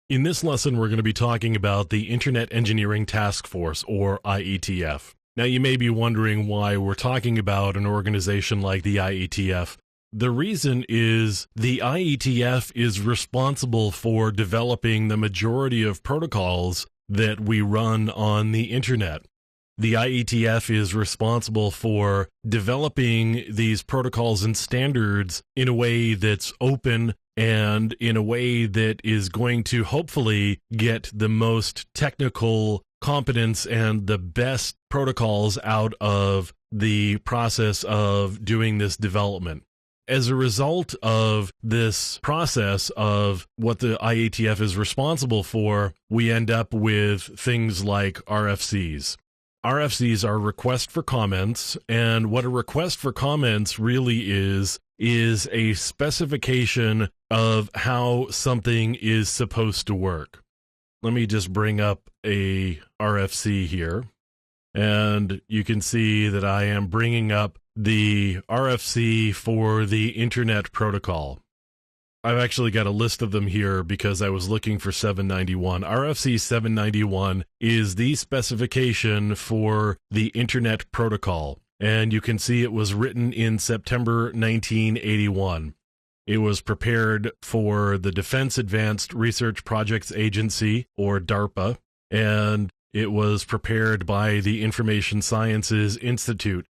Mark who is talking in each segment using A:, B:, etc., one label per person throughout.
A: In this lesson, we're going to be talking about the Internet Engineering Task Force, or IETF. Now, you may be wondering why we're talking about an organization like the IETF. The reason is the IETF is responsible for developing the majority of protocols that we run on the Internet. The IETF is responsible for developing these protocols and standards in a way that's open and in a way that is going to hopefully get the most technical competence and the best protocols out of the process of doing this development. As a result of this process of what the IETF is responsible for, we end up with things like RFCs. RFCs are request for comments, and what a request for comments really is a specification of how something is supposed to work. Let me just bring up a RFC here, and you can see that I am bringing up the RFC for the Internet Protocol. I've actually got a list of them here because I was looking for 791. RFC 791 is the specification for the Internet Protocol, and you can see it was written in September 1981. It was prepared for the Defense Advanced Research Projects Agency, or DARPA, and it was prepared by the Information Sciences Institute.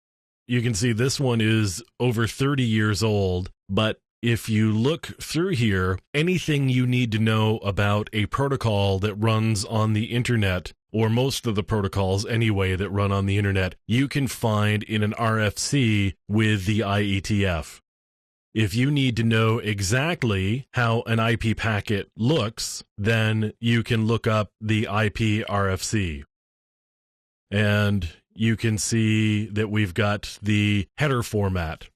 A: You can see this one is over 30 years old, but if you look through here, anything you need to know about a protocol that runs on the Internet, or most of the protocols anyway that run on the Internet, you can find in an RFC with the IETF. If you need to know exactly how an IP packet looks, then you can look up the IP RFC. And you can see that we've got the header format.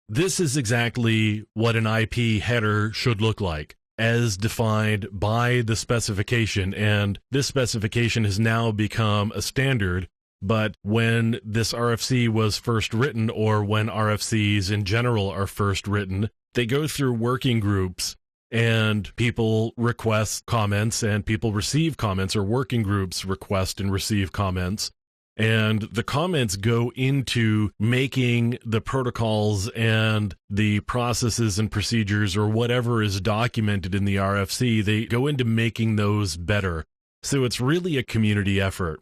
A: This is exactly what an IP header should look like, as defined by the specification, and this specification has now become a standard. But when this RFC was first written, or when RFCs in general are first written, they go through working groups, and people request comments, and people receive comments, or working groups request and receive comments. And the comments go into making the protocols and the processes and procedures, or whatever is documented in the RFC, they go into making those better. So it's really a community effort.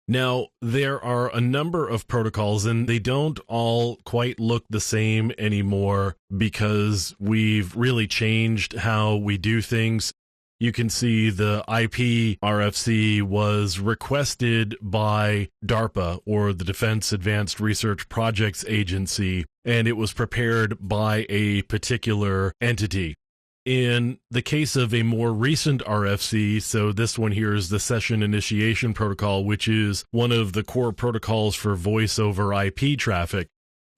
A: Now, there are a number of protocols, and they don't all quite look the same anymore because we've really changed how we do things. You can see the IP RFC was requested by DARPA, or the Defense Advanced Research Projects Agency, and it was prepared by a particular entity. In the case of a more recent RFC, so this one here is the Session Initiation Protocol, which is one of the core protocols for voice over IP traffic,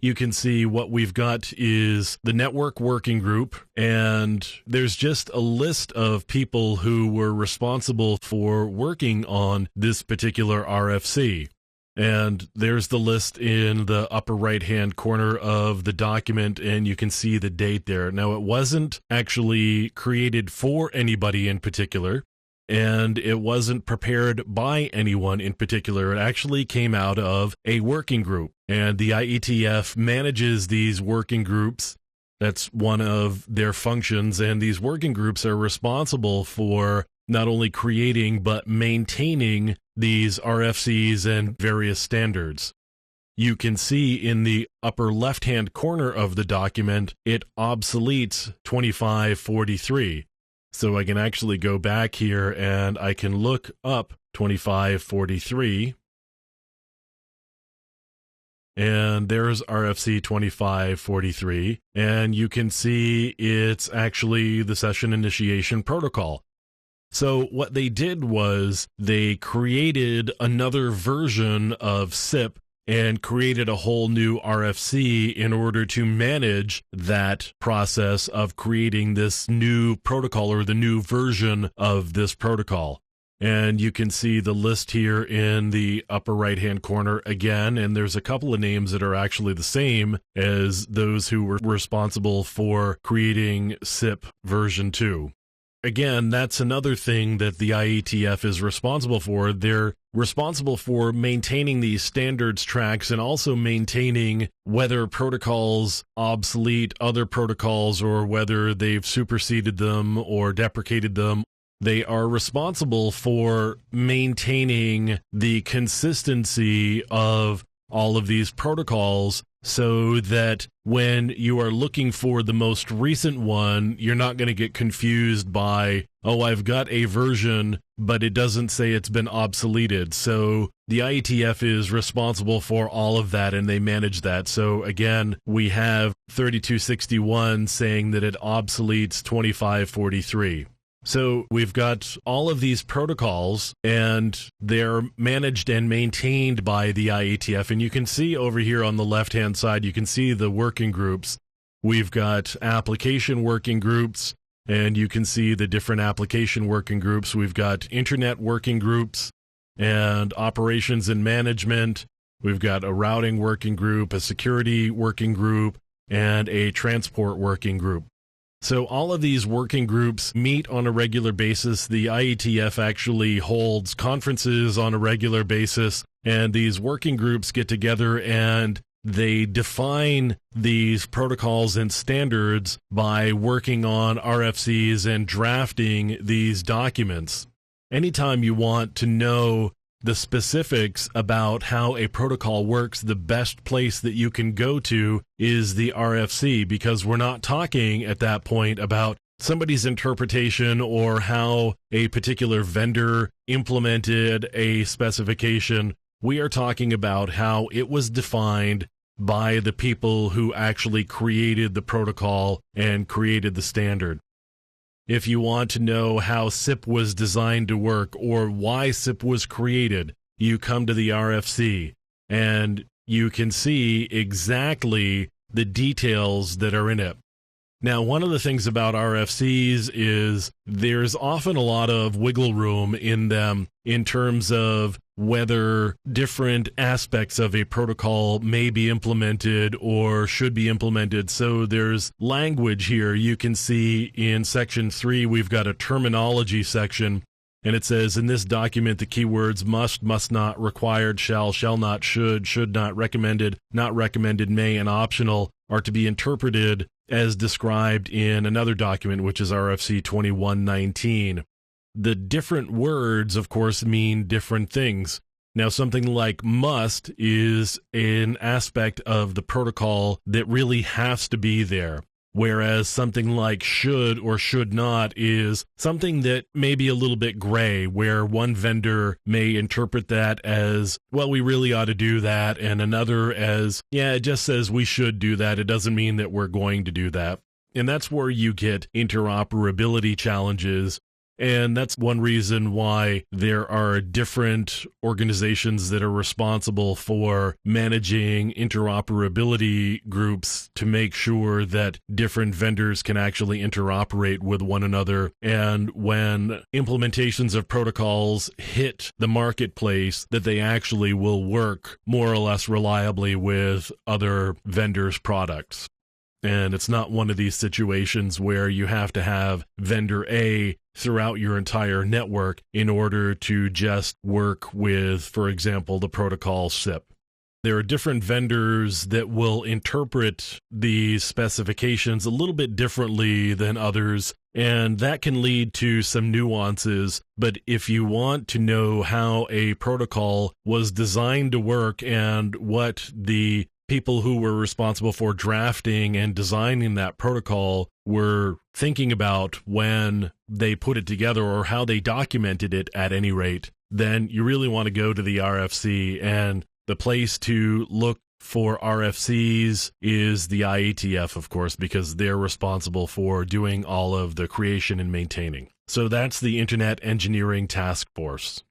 A: you can see what we've got is the network working group, and there's just a list of people who were responsible for working on this particular RFC. And there's the list in the upper right-hand corner of the document, and you can see the date there. Now, it wasn't actually created for anybody in particular, and it wasn't prepared by anyone in particular. It actually came out of a working group, and the IETF manages these working groups. That's one of their functions, and these working groups are responsible for not only creating but maintaining these RFCs and various standards. You can see in the upper left-hand corner of the document, it obsoletes 2543. So I can actually go back here and I can look up 2543. And there's RFC 2543. And you can see it's actually the Session Initiation Protocol. So what they did was they created another version of SIP and created a whole new RFC in order to manage that process of creating this new protocol, or the new version of this protocol. And you can see the list here in the upper right-hand corner again, and there's a couple of names that are actually the same as those who were responsible for creating SIP version 2. again, that's another thing that the IETF is responsible for. They're responsible for maintaining these standards tracks and also maintaining whether protocols obsolete other protocols or whether they've superseded them or deprecated them. They are responsible for maintaining the consistency of all of these protocols so that when you are looking for the most recent one, you're not going to get confused by, oh, I've got a version, but it doesn't say it's been obsoleted. So the IETF is responsible for all of that, and they manage that. So again, we have 3261 saying that it obsoletes 2543. So we've got all of these protocols, and they're managed and maintained by the IETF. And you can see over here on the left-hand side, you can see the working groups. We've got application working groups, and you can see the different application working groups. We've got internet working groups and operations and management. We've got a routing working group, a security working group, and a transport working group. So all of these working groups meet on a regular basis. The IETF actually holds conferences on a regular basis, and these working groups get together and they define these protocols and standards by working on RFCs and drafting these documents. Anytime you want to know the specifics about how a protocol works, the best place that you can go to is the RFC, because we're not talking at that point about somebody's interpretation or how a particular vendor implemented a specification. We are talking about how it was defined by the people who actually created the protocol and created the standard. If you want to know how SIP was designed to work or why SIP was created, you come to the RFC and you can see exactly the details that are in it. Now, one of the things about RFCs is there's often a lot of wiggle room in them in terms of whether different aspects of a protocol may be implemented or should be implemented. So there's language here. You can see in section 3, we've got a terminology section, and it says in this document, the keywords must not, required, shall not, should not, recommended, not recommended, may, and optional are to be interpreted as described in another document, which is RFC 2119. The different words, of course, mean different things. Now, something like must is an aspect of the protocol that really has to be there, whereas something like should or should not is something that may be a little bit gray, where one vendor may interpret that as, well, we really ought to do that, and another as, yeah, it just says we should do that. It doesn't mean that we're going to do that. And that's where you get interoperability challenges. And that's one reason why there are different organizations that are responsible for managing interoperability groups to make sure that different vendors can actually interoperate with one another. And when implementations of protocols hit the marketplace, that they actually will work more or less reliably with other vendors' products. And it's not one of these situations where you have to have vendor A throughout your entire network in order to just work with, for example, the protocol SIP. There are different vendors that will interpret these specifications a little bit differently than others, and that can lead to some nuances. But if you want to know how a protocol was designed to work and what the people who were responsible for drafting and designing that protocol were thinking about when they put it together, or how they documented it at any rate, then you really want to go to the RFC. And the place to look for RFCs is the IETF, of course, because they're responsible for doing all of the creation and maintaining. So that's the Internet Engineering Task Force.